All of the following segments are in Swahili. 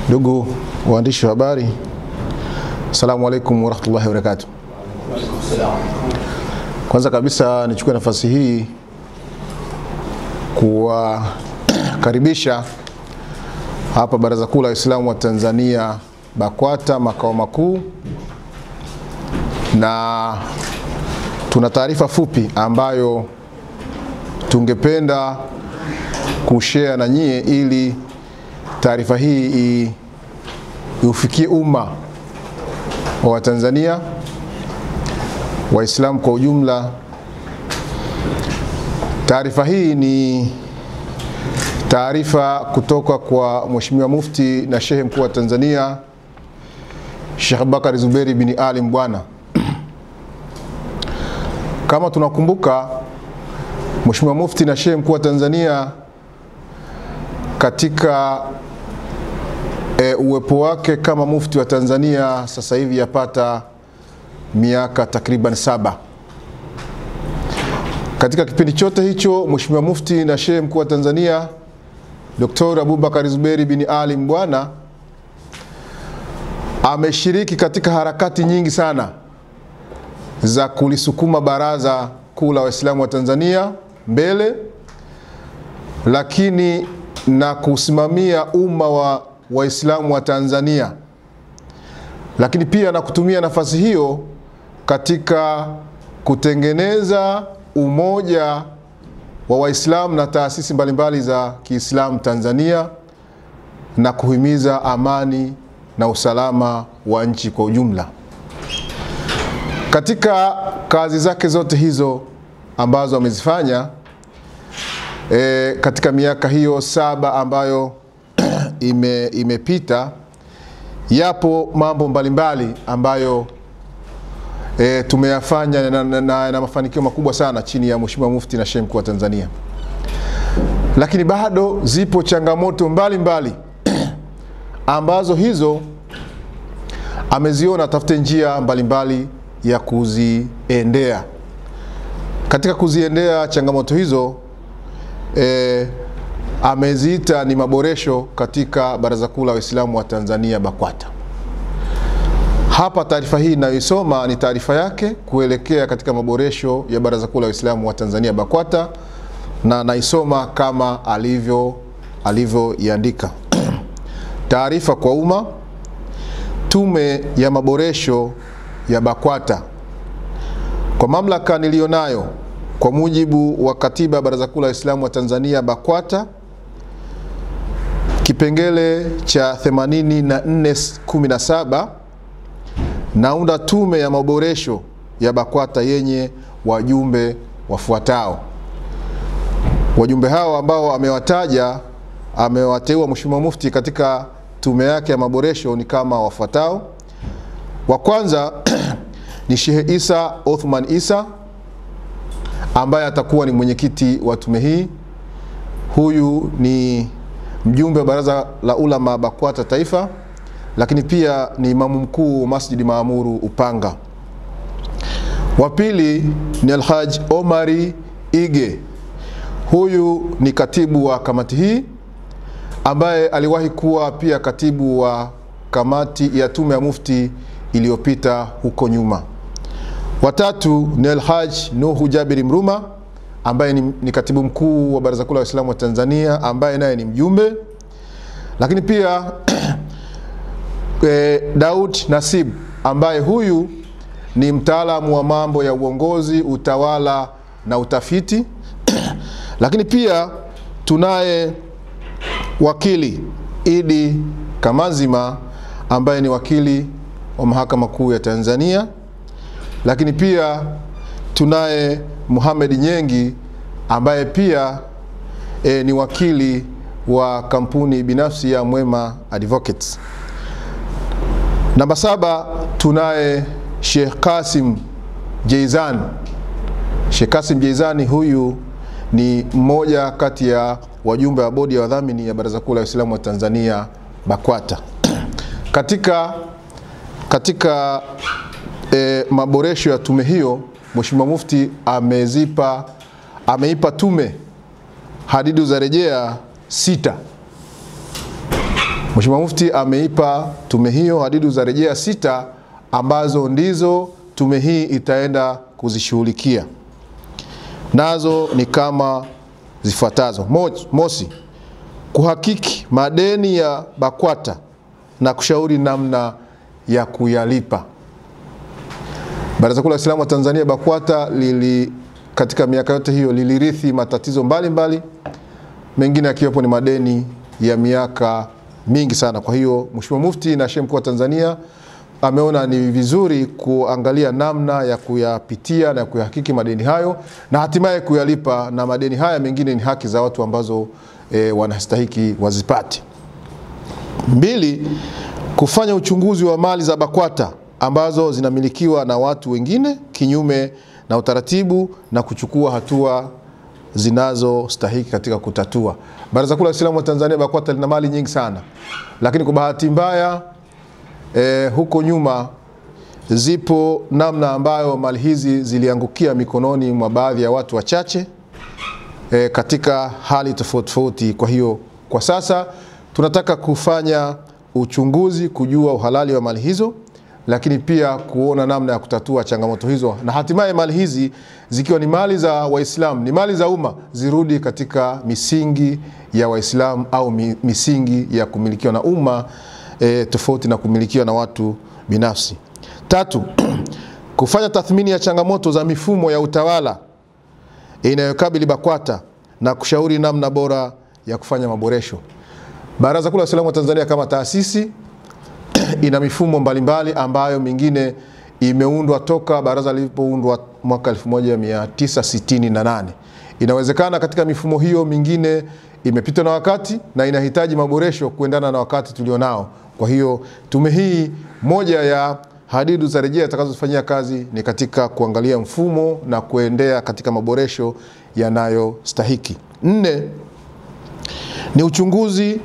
Ndugu waandishi wa habari, Assalamu alaikum warahmatullahi wabarakatuh. Kwanza kabisa nichukue nafasi hii kuwakaribisha hapa Baraza Kuu la Waislamu wa Tanzania BAKWATA makao makuu, na tuna taarifa fupi ambayo tungependa kushare na nyie ili taarifa hii iufikie umma wa Tanzania, Waislamu kwa ujumla. Taarifa hii ni taarifa kutoka kwa Mheshimiwa Mufti na Shehe Mkuu wa Tanzania Sheikh Abubakar Zuberi bin Ali Mbwana. Kama tunakumbuka, Mheshimiwa Mufti na Shehe Mkuu wa Tanzania katika uwepo wake kama mufti wa Tanzania sasa hivi yapata miaka takriban 7. Katika kipindi chote hicho Mheshimiwa Mufti na Shehe Mkuu wa Tanzania Dr. Abubakar Zuberi bin Ali Mbwana ameshiriki katika harakati nyingi sana za kulisukuma Baraza Kuu la Waislamu wa Tanzania mbele, lakini na kusimamia umma wa Waislamu wa Tanzania, lakini pia na kutumia nafasi hiyo katika kutengeneza umoja wa Waislamu na taasisi mbalimbali za Kiislamu Tanzania na kuhimiza amani na usalama wa nchi kwa ujumla. Katika kazi zake zote hizo ambazo amezifanya katika miaka hiyo 7 ambayo imepita, yapo mambo mbalimbali ambayo tumeyafanya na mafanikio makubwa sana chini ya Mheshimiwa Mufti na Shehe Mkuu wa Tanzania. Lakini bado zipo changamoto mbalimbali ambazo hizo ameziona tafute njia mbalimbali ya kuziendea. Katika kuziendea changamoto hizo ameziita ni maboresho katika Baraza Kuu la Waislamu wa Tanzania BAKWATA. Hapa taarifa hii ninayoisoma ni taarifa yake kuelekea katika maboresho ya Baraza Kuu la Waislamu wa Tanzania BAKWATA, na naisoma kama alivyoiandika. Taarifa kwa umma. Tume ya maboresho ya BAKWATA. Kwa mamlaka nilionayo kwa mujibu wa katiba Baraza Kuu la Waislamu wa Tanzania BAKWATA kipengele cha 84:17, naunda tume ya maboresho ya BAKWATA yenye wajumbe wafuatao. Wajumbe hao ambao amewateua Mheshimiwa Mufti katika tume yake ya maboresho ni kama wafuatao. Wa kwanza ni Sheikh Isa Othman Isa ambaye atakuwa ni mwenyekiti wa tume hii. Huyu ni mjumbe wa Baraza la Ulama BAKWATA Taifa, lakini pia ni imamu mkuu Masjid Maamuru Upanga. Wa pili ni Alhaj Omari Ige. Huyu ni katibu wa kamati hii ambaye aliwahi kuwa pia katibu wa kamati ya tume ya mufti iliyopita huko nyuma. Wa tatu ni Alhaj Nuhu Jabiri Mruma ambaye ni katibu mkuu wa Baraza Kuu la Waislamu wa Tanzania ambaye naye ni mjumbe. Lakini pia Daud Nasib ambaye huyu ni mtaalamu wa mambo ya uongozi, utawala na utafiti. Lakini pia tunaye wakili Idi Kamazima ambaye ni wakili wa Mahakama Kuu ya Tanzania. Lakini pia tunaye Muhammad Nyengi ambaye pia ni wakili wa kampuni binafsi ya Mwema Advocates. Namba 7 tunaye Sheikh Kasim Jeizani. Sheikh Kasim Jeizani huyu ni mmoja kati ya wajumbe wa bodi ya wadhamini ya Baraza Kuu la Waislamu wa Tanzania BAKWATA. Katika maboresho ya tume hiyo, Mheshimiwa Mufti ameipa tume hadidu za rejea 6. Mheshimiwa Mufti ameipa tume hiyo hadidu za rejea 6 ambazo ndizo tume hii itaenda kuzishughulikia. Nazo ni kama zifuatazo. Mosi, kuhakiki madeni ya BAKWATA na kushauri namna ya kuyalipa. Baraza Kuu la Waislamu wa Tanzania BAKWATA katika miaka yote hiyo lilirithi matatizo mbalimbali, mengine yakiwepo ni madeni ya miaka mingi sana. Kwa hiyo Mheshimiwa Mufti na Sheikh Mkuu wa Tanzania ameona ni vizuri kuangalia namna ya kuyapitia na kuyahakiki madeni hayo na hatimaye kuyalipa, na madeni haya mengine ni haki za watu ambazo wanastahiki wazipate. 2, kufanya uchunguzi wa mali za BAKWATA ambazo zinamilikiwa na watu wengine kinyume na utaratibu na kuchukua hatua zinazostahiki katika kutatua. Baraza Kuu la Waislamu wa Tanzania BAKWATA lina mali nyingi sana, lakini kwa bahati mbaya huko nyuma zipo namna ambayo mali hizi ziliangukia mikononi mwa baadhi ya watu wachache katika hali tofauti tofauti. Kwa hiyo kwa sasa tunataka kufanya uchunguzi kujua uhalali wa mali hizo, lakini pia kuona namna ya kutatua changamoto hizo, na hatimaye mali hizi zikiwa ni mali za Waislamu, ni mali za umma, zirudi katika misingi ya Waislamu au misingi ya kumilikiwa na umma tofauti na kumilikiwa na watu binafsi. 3, kufanya tathmini ya changamoto za mifumo ya utawala inayokabili BAKWATA na kushauri namna bora ya kufanya maboresho. Baraza Kuu la Waislamu wa Tanzania kama taasisi ina mifumo mbalimbali ambayo mingine imeundwa toka baraza lilipoundwa mwaka 1968. Inawezekana katika mifumo hiyo mingine imepitwa na wakati na inahitaji maboresho kuendana na wakati tulionao. Kwa hiyo tume hii, moja ya hadidu za rejea itakazofanyia kazi ni katika kuangalia mfumo na kuendea katika maboresho yanayostahiki. 4, ni uchunguzi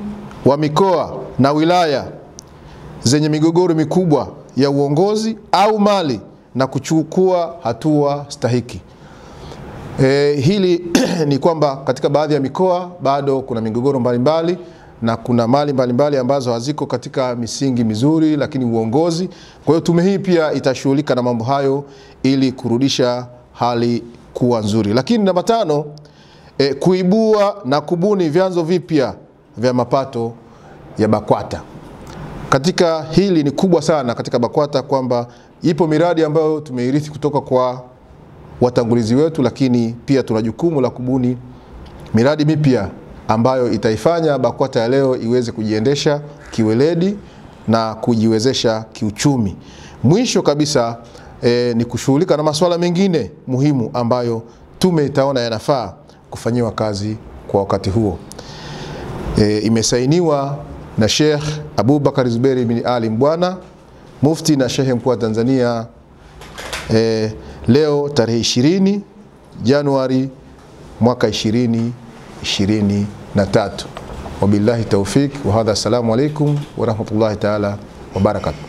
wa mikoa na wilaya zenye migogoro mikubwa ya uongozi au mali na kuchukua hatua stahiki. Hili ni kwamba katika baadhi ya mikoa bado kuna migogoro mbalimbali na kuna mali mbalimbali ambazo haziko katika misingi mizuri, lakini uongozi. Kwa hiyo tume hii pia itashughulika na mambo hayo ili kurudisha hali kuwa nzuri. Lakini namba 5, kuibua na kubuni vyanzo vipya vya mapato ya BAKWATA. Katika hili ni kubwa sana katika BAKWATA kwamba ipo miradi ambayo tumeirithi kutoka kwa watangulizi wetu, lakini pia tuna jukumu la kubuni miradi mipya ambayo itaifanya BAKWATA ya leo iweze kujiendesha kiweledi na kujiwezesha kiuchumi. Mwisho kabisa ni kushughulika na masuala mengine muhimu ambayo tume itaona yanafaa kufanyiwa kazi kwa wakati huo. Imesainiwa na Sheikh Abubakar Zuberi bin Ali Mbwana, Mufti na Sheikh Mkuu wa Tanzania leo tarehe 20 Januari mwaka 2023. Wabillahi tawfik wa hadha, assalamu alaikum wa rahmatullahi ta'ala wa barakatuh.